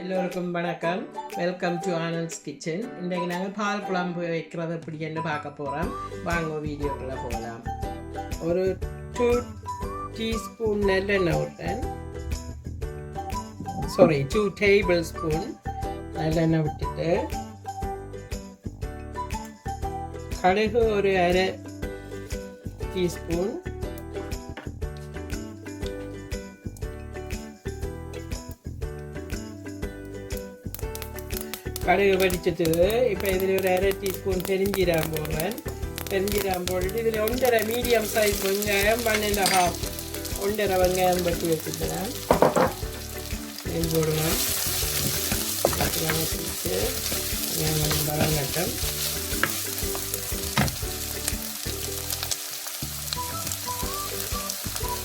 எல்லோருக்கும் வணக்கம். Welcome to Anand's kitchen. இன்றைக்கு நாங்கள் பால் குழம்பு வைக்கிறது எப்படின்னு பார்க்க போகிறோம். வாங்க வீடியோக்குள்ளே போகலாம். ஒரு 2 டீஸ்பூன் நல்லெண்ணெய் விட்டேன். 2 டேபிள் ஸ்பூன் நல்லெண்ணெய் விட்டுட்டு கடுகு ஒரு அரை டீஸ்பூன், கடுகு வடிச்சிட்டு இப்போ இதில் ஒரு அரை டீஸ்பூன் பெருஞ்சீரகம் போடுறேன். பெருஞ்சீரகம் போட்டுட்டு இதில் 1.5 மீடியம் சைஸ் வெங்காயம் 1.5 1.5 வெங்காயம் பட்டி வச்சுக்கிறேன். இது போடுவேன். வதங்கட்டும்.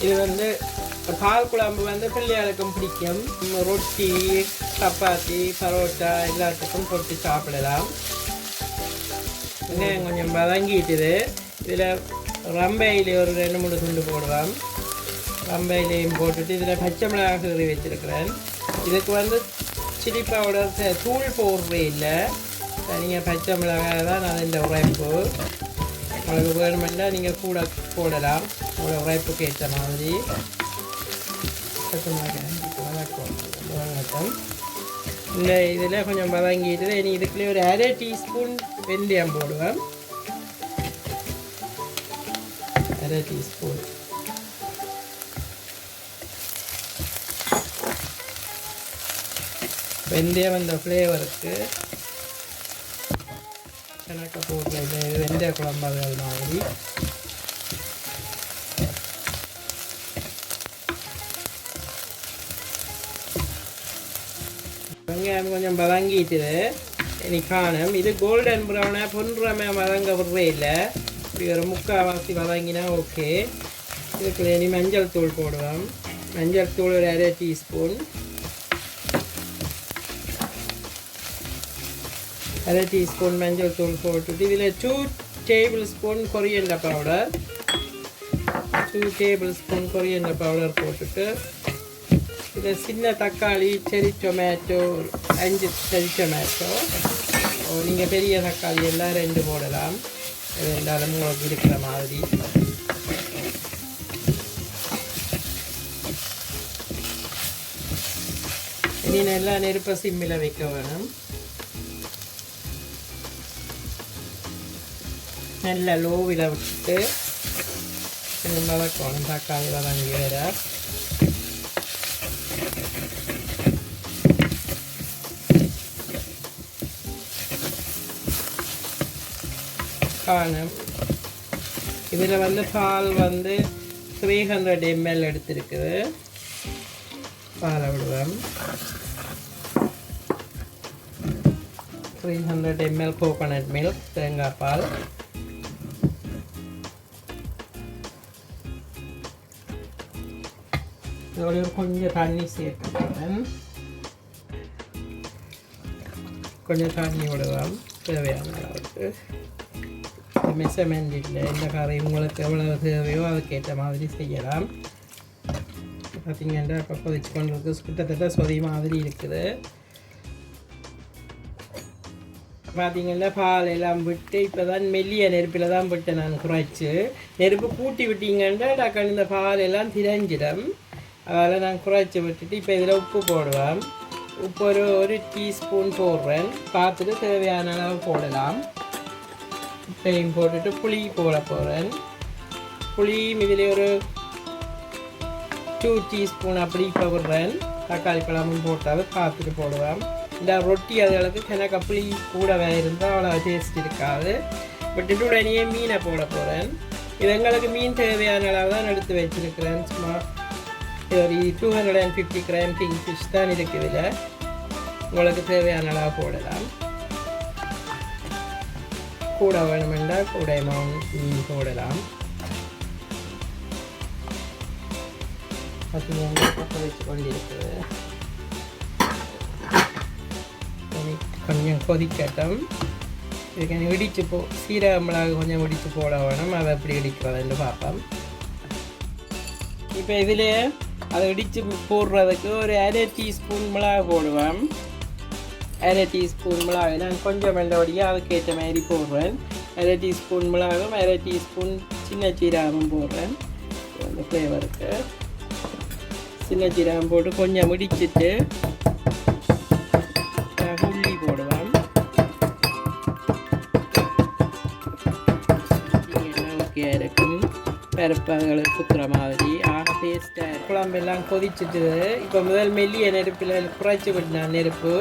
இது பால் குழம்பு பிள்ளைகளுக்கும் பிடிக்கும். ரொட்டி, சப்பாத்தி, பரோட்டா எல்லாத்துக்கும் போட்டு சாப்பிடலாம். வெங்காயம் கொஞ்சம் வதங்கிட்டுது. இதில் ரம்பையிலே ஒரு 2-3 துண்டு போடுவோம். ரம்பையிலையும் போட்டுட்டு இதில் பச்சை மிளகாய் கீறி வச்சுருக்கிறேன். இதுக்கு சில்லி பவுடர் தூள் போடுறே இல்லை, நீங்கள் பச்சை மிளகாய் தான் நான் இந்த உரைப்பு. உங்களுக்கு வேணுமெண்டா நீங்கள் கூட போடலாம், உங்களோட உரைப்புக்கு ஏற்ற மாதிரி. பச்சை மிளகாய் வதக்கம். இந்த இதில் கொஞ்சம் வதங்கிட்டு இனி இதுக்குள்ளே ஒரு அரை டீஸ்பூன் வெந்தயம் போடுவேன். அரை டீஸ்பூன் வெந்தயம் அந்த ஃப்ளேவருக்கு கணக்க போடுறது. இது வெந்தய குழம்பு அது மாதிரி. வெங்காயம் கொஞ்சம் வதங்கிட்டுது. இனி காணும். இது கோல்டன் ப்ரௌனாக பொன்றாமல் வதங்க விடுறே இல்லை. இப்படி ஒரு முக்கால்வாசி வதங்கினா ஓகே. இதுக்குள்ள இனி மஞ்சள் தூள் போடுவோம். மஞ்சள் தூள் ஒரு அரை டீஸ்பூன். அரை டீஸ்பூன் மஞ்சள் தூள் போட்டுட்டு இதில் 2 table spoon coriander powder. 2 table spoon coriander powder போட்டுட்டு இதில் சின்ன தக்காளி, செரி டொமேட்டோ 5 செரி டொமேட்டோ. நீங்கள் பெரிய தக்காளி எல்லாம் 2 போடலாம். இது எல்லாரும் உங்களுக்கு இருக்கிற மாதிரி. இனி நல்லா நெருப்பை சிம்மில் வைக்க வேணும். நல்லா லோவில் விட்டு வதக்கணும். தக்காளி வதங்கி வேற காணும். இதில் பால் 300 ml எடுத்துருக்குது. பாலை விடுவோம். 300 ml கோகோனட் மில்க், தேங்காய் பால். இதோட கொஞ்சம் தண்ணி சேர்த்துக்கிறேன். கொஞ்சம் தண்ணி விடுவோம் தேவையான அளவுக்கு. மெஷர்மெண்ட் இல்லை, இந்த கறி உங்களுக்கு எவ்வளவு தேவையோ அதுக்கேற்ற மாதிரி செய்யலாம். பார்த்திங்கன்னா இப்போ கொதிச்சு கொண்டிருக்கு. கிட்டத்தட்ட சொதி மாதிரி இருக்குது. பார்த்திங்கன்னா பால் எல்லாம் விட்டு இப்போ தான் மெல்லிய நெருப்பில் தான் விட்டு நான் குறைச்சி. நெருப்பு கூட்டி விட்டீங்கன்னா டக்குனு இந்த பால் எல்லாம் திரைஞ்சிடும். அதில் நான் குறைச்சி விட்டுட்டு இப்போ இதில் உப்பு போடுவேன். உப்பு ஒரு டீஸ்பூன் போடுறேன். பார்த்துட்டு தேவையான அளவு போடலாம். உப்பையும் போட்டுட்டு புளி போட போகிறேன். புளியும் இதில் ஒரு 2 டீஸ்பூன் அப்படி போடுறேன். தக்காளி பழமும் போட்டால் பார்த்துட்டு போடுவேன். இந்த ரொட்டி அதுகளுக்கு எனக்கு புளி கூட இருந்தால் அவ்வளோ டேஸ்ட் இருக்காது. விட்டுட்டு உடனே மீனை போட போகிறேன். இது எங்களுக்கு மீன் தேவையான அளவு தான் எடுத்து வச்சுருக்கிறேன். சும்மா ஒரு 250 கிராம் கிங் ஃபிஷ் தான் இருக்குது. இதில் உங்களுக்கு தேவையான அளவு போடலாம். கூட வேணுமென்றால் கூட மீன் போடலாம். கொதிச்சு கொண்டிருக்குது. கொஞ்சம் கொதிக்கட்டும். இதுக்கு இடித்து சீரக மிளகு கொஞ்சம் இடித்து போட வேணும். அதை எப்படி இடிக்கிறதுன்னு பார்ப்போம். இப்போ இதில் அதை இடித்து போடுறதுக்கு ஒரு 1/2 டீஸ்பூன் மிளகு போடுவேன். 1/2 டீஸ்பூன் மிளகு நான் கொஞ்சம் வெள்ளவடியாக அதுக்கேற்ற மாதிரி போடுறேன். 1/2 டீஸ்பூன் மிளகும் 1/2 டீஸ்பூன் சின்ன சீரகமும் போடுறேன். அந்த ஃப்ளேவருக்கு சின்ன சீரகம் போட்டு கொஞ்சம் இடிச்சிட்டு உள்ளி போடுவேன். ஓகே இருக்கும் பருப்புகளை குத்துற மாதிரி டேஸ்ட்டாக குழம்பெல்லாம் கொதிச்சுட்டுது. இப்போ முதல் மெல்லிய நெருப்பில் குறைச்சி விட்டுனேன். நெருப்பு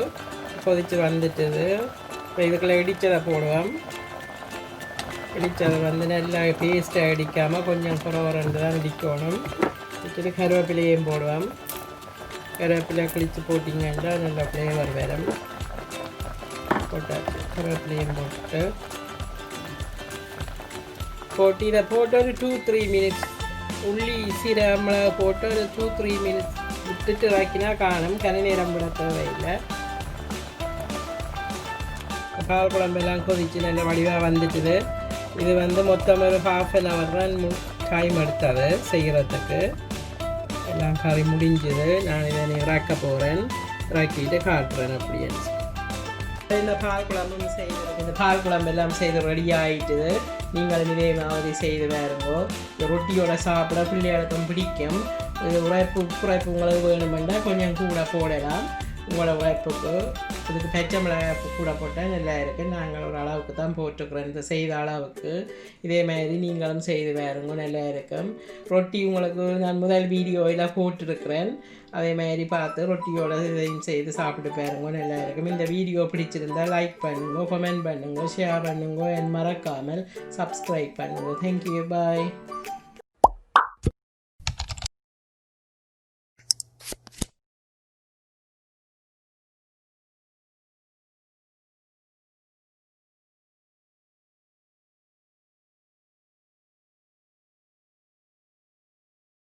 கொதித்து வந்துட்டுது. இப்போ இதுக்குள்ளே இடித்ததை போடுவோம். இடித்ததை வந்து நல்லா பேஸ்ட்டாக இடிக்காமல் கொஞ்சம் குறவரண்டு தான் இடிக்கணும். இடிச்சுட்டு கருவேப்பிலையும் போடுவோம். கருவேப்பிலை கிழித்து போட்டிங்கன்னா நல்லா ஃப்ளேவர் வரும். போட்டாச்சு. கருவேப்பிலையும் போட்டு இதை போட்டு ஒரு 2-3 மினிட்ஸ் உள்ளி சீரகம் மிளகு போட்டு ஒரு 2-3 மினிட்ஸ் விட்டுட்டு வைக்கினா காணும். கனி நேரம் விட தேவையில்லை. பால் குழம்பெல்லாம் கொதிச்சு நல்ல வடிவாக வந்துட்டுது. இது வந்து மொத்தம் ஒரு 1/2 hour தான் டைம் எடுத்தது செய்கிறதுக்கு. எல்லாம் கறி முடிஞ்சுது. நான் இதை இறக்க போகிறேன். இறக்கிட்டு காட்டுறேன் அப்படின்னு. இந்த பால் குழம்பெல்லாம் செய்து ரெடி ஆகிட்டுது. நீங்கள் இதே மாதிரி செய்து வேறுங்கோ. இந்த ரொட்டியோட சாப்பிட பிள்ளைகளுக்கும் பிடிக்கும். இது உழைப்பு உங்களுக்கு வேணுமெண்டா கொஞ்சம் கூட போடலாம். உங்களோட உழைப்புக்கு இதுக்கு பச்சை மிளகாய் கூட போட்டால் நல்லா இருக்குது. நாங்கள் ஒரு அளவுக்கு தான் போட்டுக்கிறோம். இந்த செய்த அளவுக்கு இதே மாதிரி நீங்களும் செய்து வேறுங்க நல்லா இருக்கும். ரொட்டி உங்களுக்கு நான் முதல் வீடியோவில் போட்டிருக்கிறேன். அதே மாதிரி பார்த்து ரொட்டியோட இதையும் செய்து சாப்பிட்டு பாருங்க நல்லா இருக்கும். இந்த வீடியோ பிடிச்சிருந்தால் லைக் பண்ணுங்க, கமெண்ட் பண்ணுங்க, ஷேர் பண்ணுங்க, மறக்காமல் சப்ஸ்கிரைப் பண்ணுங்க. தேங்க்யூ, பாய்.